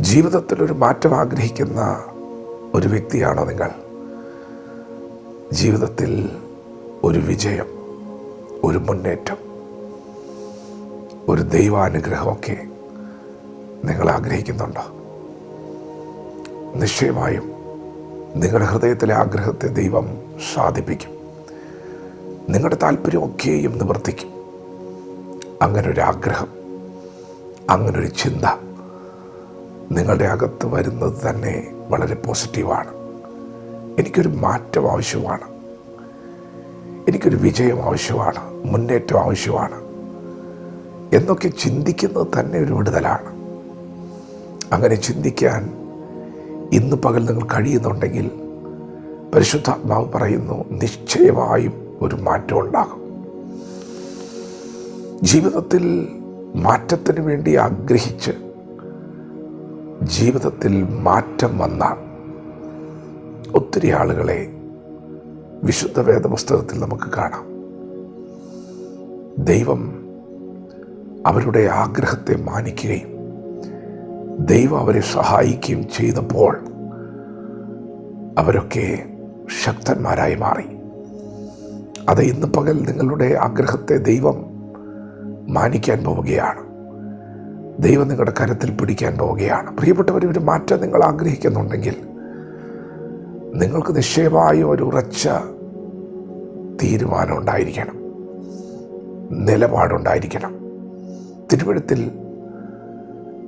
ജീവിതത്തിൽ ഒരു മാറ്റം ആഗ്രഹിക്കുന്ന ഒരു വ്യക്തിയാണോ നിങ്ങൾ? ജീവിതത്തിൽ ഒരു വിജയം, ഒരു മുന്നേറ്റം, ഒരു ദൈവാനുഗ്രഹമൊക്കെ നിങ്ങൾ ആഗ്രഹിക്കുന്നുണ്ടോ? നിശ്ചയമായും നിങ്ങളുടെ ഹൃദയത്തിലെ ആഗ്രഹത്തെ ദൈവം സാധിപ്പിക്കും. നിങ്ങളുടെ താല്പര്യമൊക്കെയും നിവർത്തിക്കും. അങ്ങനൊരാഗ്രഹം, അങ്ങനൊരു ചിന്ത നിങ്ങളുടെ അകത്ത് വരുന്നത് തന്നെ വളരെ പോസിറ്റീവാണ്. എനിക്കൊരു മാറ്റം ആവശ്യമാണ്, എനിക്കൊരു വിജയം ആവശ്യമാണ്, മുന്നേറ്റം ആവശ്യമാണ് എന്നൊക്കെ ചിന്തിക്കുന്നത് തന്നെ ഒരു വിടുതലാണ്. അങ്ങനെ ചിന്തിക്കാൻ ഇന്ന് പകൽ നിങ്ങൾ കഴിയുന്നുണ്ടെങ്കിൽ പരിശുദ്ധാത്മാവ് പറയുന്നു, നിശ്ചയമായും ഒരു മാറ്റം ഉണ്ടാകും. ജീവിതത്തിൽ മാറ്റത്തിന് വേണ്ടി ആഗ്രഹിച്ച് ജീവിതത്തിൽ മാറ്റം വന്ന ഒത്തിരി ആളുകളെ വിശുദ്ധ വേദപുസ്തകത്തിൽ നമുക്ക് കാണാം. ദൈവം അവരുടെ ആഗ്രഹത്തെ മാനിക്കുകയും ദൈവം അവരെ സഹായിക്കുകയും ചെയ്തപ്പോൾ അവരൊക്കെ ശക്തന്മാരായി മാറി. അത് ഇന്ന് പകൽ നിങ്ങളുടെ ആഗ്രഹത്തെ ദൈവം മാനിക്കാൻ പോവുകയാണ്. ദൈവം നിങ്ങളുടെ കരത്തിൽ പിടിക്കാൻ പോവുകയാണ്. പ്രിയപ്പെട്ടവർ, ഒരു മാറ്റം നിങ്ങൾ ആഗ്രഹിക്കുന്നുണ്ടെങ്കിൽ നിങ്ങൾക്ക് നിശ്ചയമായും ഒരു ഉറച്ച തീരുമാനം ഉണ്ടായിരിക്കണം, നിലപാടുണ്ടായിരിക്കണം. തിരുവെഴുത്തിൽ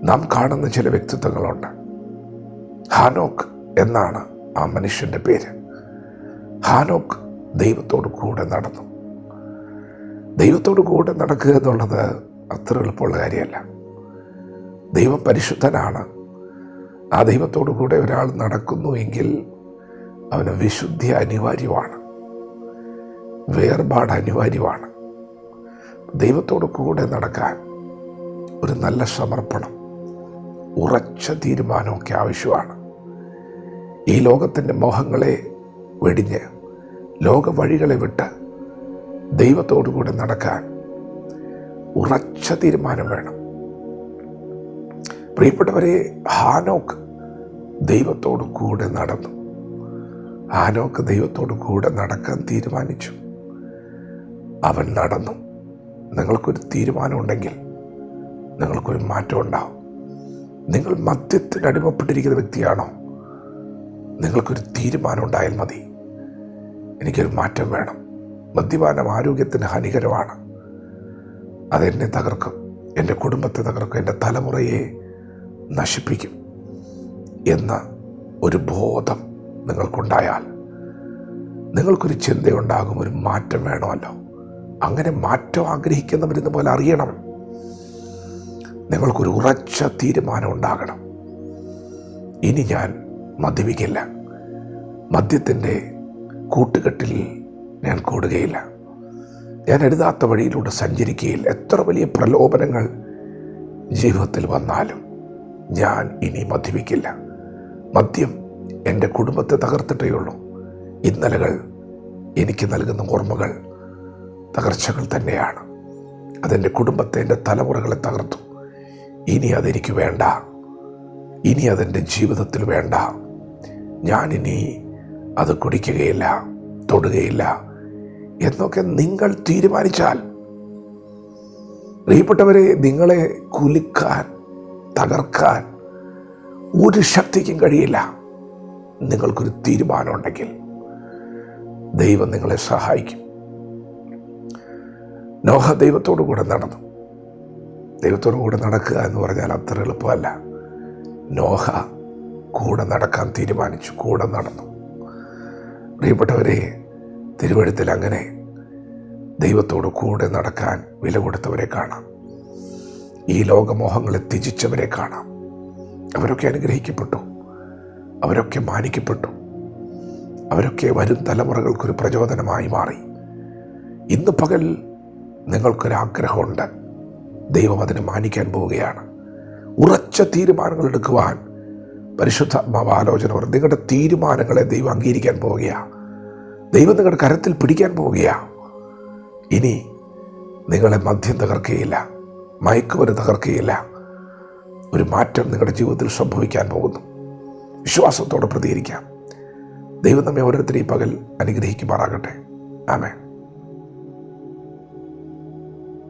നാം കാണുന്ന ചില വ്യക്തിത്വങ്ങളുണ്ട്. ഹാനോക്ക് എന്നാണ് ആ മനുഷ്യൻ്റെ പേര്. ഹാനോക്ക് ദൈവത്തോട് കൂടെ നടന്നു. ദൈവത്തോട് കൂടെ നടക്കുക എന്നുള്ളത് അത്ര എളുപ്പമുള്ള കാര്യമല്ല. ദൈവം പരിശുദ്ധനാണ്. ആ ദൈവത്തോടു കൂടെ ഒരാൾ നടക്കുന്നു എങ്കിൽ അവന് വിശുദ്ധി അനിവാര്യമാണ്, വേർപാട് അനിവാര്യമാണ്. ദൈവത്തോടു കൂടെ നടക്കാൻ ഒരു നല്ല സമർപ്പണം, ഉറച്ച തീരുമാനമൊക്കെ ആവശ്യമാണ്. ഈ ലോകത്തിൻ്റെ മോഹങ്ങളെ വെടിഞ്ഞ് ലോക വഴികളെ വിട്ട് ദൈവത്തോടു കൂടെ നടക്കാൻ ഉറച്ച തീരുമാനം വേണം. പ്രിയപ്പെട്ടവരെ, ഹാനോക്ക് ദൈവത്തോടു കൂടെ നടന്നു. ഹാനോക്ക് ദൈവത്തോടു കൂടെ നടക്കാൻ തീരുമാനിച്ചു. അവൻ നടന്നു. നിങ്ങൾക്കൊരു തീരുമാനമുണ്ടെങ്കിൽ നിങ്ങൾക്കൊരു മാറ്റം ഉണ്ടാവും. നിങ്ങൾ മദ്യത്തിന് അടിമപ്പെട്ടിരിക്കുന്ന വ്യക്തിയാണോ? നിങ്ങൾക്കൊരു തീരുമാനം ഉണ്ടായാൽ മതി. എനിക്കൊരു മാറ്റം വേണം. മദ്യപാനം ആരോഗ്യത്തിന് ഹാനികരമാണ്. അതെന്നെ തകർക്കും, എൻ്റെ കുടുംബത്തെ തകർക്കും, എൻ്റെ തലമുറയെ നശിപ്പിക്കും എന്ന ഒരു ബോധം നിങ്ങൾക്കുണ്ടായാൽ നിങ്ങൾക്കൊരു ചിന്തയുണ്ടാകും, ഒരു മാറ്റം വേണമല്ലോ. അങ്ങനെ മാറ്റം ആഗ്രഹിക്കുന്നവരെന്ന പോലെ അറിയണം, നിങ്ങൾക്കൊരു ഉറച്ച തീരുമാനം ഉണ്ടാകണം. ഇനി ഞാൻ മദ്യപിക്കില്ല, മദ്യത്തിൻ്റെ കൂട്ടുകെട്ടിൽ ഞാൻ കൂടുകയില്ല, ഞാൻ എഴുതാത്ത വഴിയിലൂടെ സഞ്ചരിക്കുകയില്ല. എത്ര വലിയ പ്രലോഭനങ്ങൾ ജീവിതത്തിൽ വന്നാലും ഞാൻ ഇനി മദ്യപിക്കില്ല. മദ്യം എൻ്റെ കുടുംബത്തെ തകർത്തിട്ടേ ഉള്ളൂ. ഇന്നലകൾ എനിക്ക് നൽകുന്ന ഓർമ്മകൾ തകർച്ചകൾ തന്നെയാണ്. അതെൻ്റെ കുടുംബത്തെ, എൻ്റെ തലമുറകളെ തകർത്തു. ഇനി അതെനിക്ക് വേണ്ട, ഇനി അതെൻ്റെ ജീവിതത്തിൽ വേണ്ട. ഞാനിനി അത് കുടിക്കുകയില്ല, തൊടുകയില്ല എന്നൊക്കെ നിങ്ങൾ തീരുമാനിച്ചാൽ, പ്രിയപ്പെട്ടവരെ, നിങ്ങളെ കുലുക്കാൻ, തകർക്കാൻ ഒരു ശക്തിക്കും കഴിയില്ല. നിങ്ങൾക്കൊരു തീരുമാനം ഉണ്ടെങ്കിൽ ദൈവം നിങ്ങളെ സഹായിക്കും. നോഹ ദൈവത്തോടു കൂടെ നടന്നു. ദൈവത്തോടു കൂടെ നടക്കുക എന്ന് പറഞ്ഞാൽ അത്ര എളുപ്പമല്ല. നോഹ കൂടെ നടക്കാൻ തീരുമാനിച്ചു, കൂടെ നടന്നു. പ്രിയപ്പെട്ടവരെ, തിരുവെഴുത്തിൽ അങ്ങനെ ദൈവത്തോട് കൂടെ നടക്കാൻ വില കൊടുത്തവരെ കാണാം. ഈ ലോകമോഹങ്ങളെ ത്യജിച്ചവരെ കാണാം. അവരൊക്കെ അനുഗ്രഹിക്കപ്പെട്ടു, അവരൊക്കെ മാനിക്കപ്പെട്ടു, അവരൊക്കെ വരും തലമുറകൾക്കൊരു പ്രചോദനമായി മാറി. ഇന്ന് പകൽ നിങ്ങൾക്കൊരാഗ്രഹമുണ്ട്, ദൈവം അതിനെ മാനിക്കാൻ പോവുകയാണ്. ഉറച്ച തീരുമാനങ്ങൾ എടുക്കുവാൻ പരിശുദ്ധാത്മാവ് ആലോചന പറഞ്ഞു. നിങ്ങളുടെ തീരുമാനങ്ങളെ ദൈവം അംഗീകരിക്കാൻ പോവുകയാണ്. ദൈവം നിങ്ങളുടെ കരത്തിൽ പിടിക്കാൻ പോവുകയാണ്. ഇനി നിങ്ങളെ മദ്യം തകർക്കുകയില്ല, മയക്കുമരുന്ന് തകർക്കുകയില്ല, ഒരു മാറ്റം നിങ്ങളുടെ ജീവിതത്തിൽ സംഭവിക്കാൻ പോകുന്നു. വിശ്വാസത്തോടെ പ്രതികരിക്കാം. ദൈവം നമ്മെ ഓരോരുത്തരെയും പകൽ അനുഗ്രഹിക്കുമാറാകട്ടെ. ആമേൻ.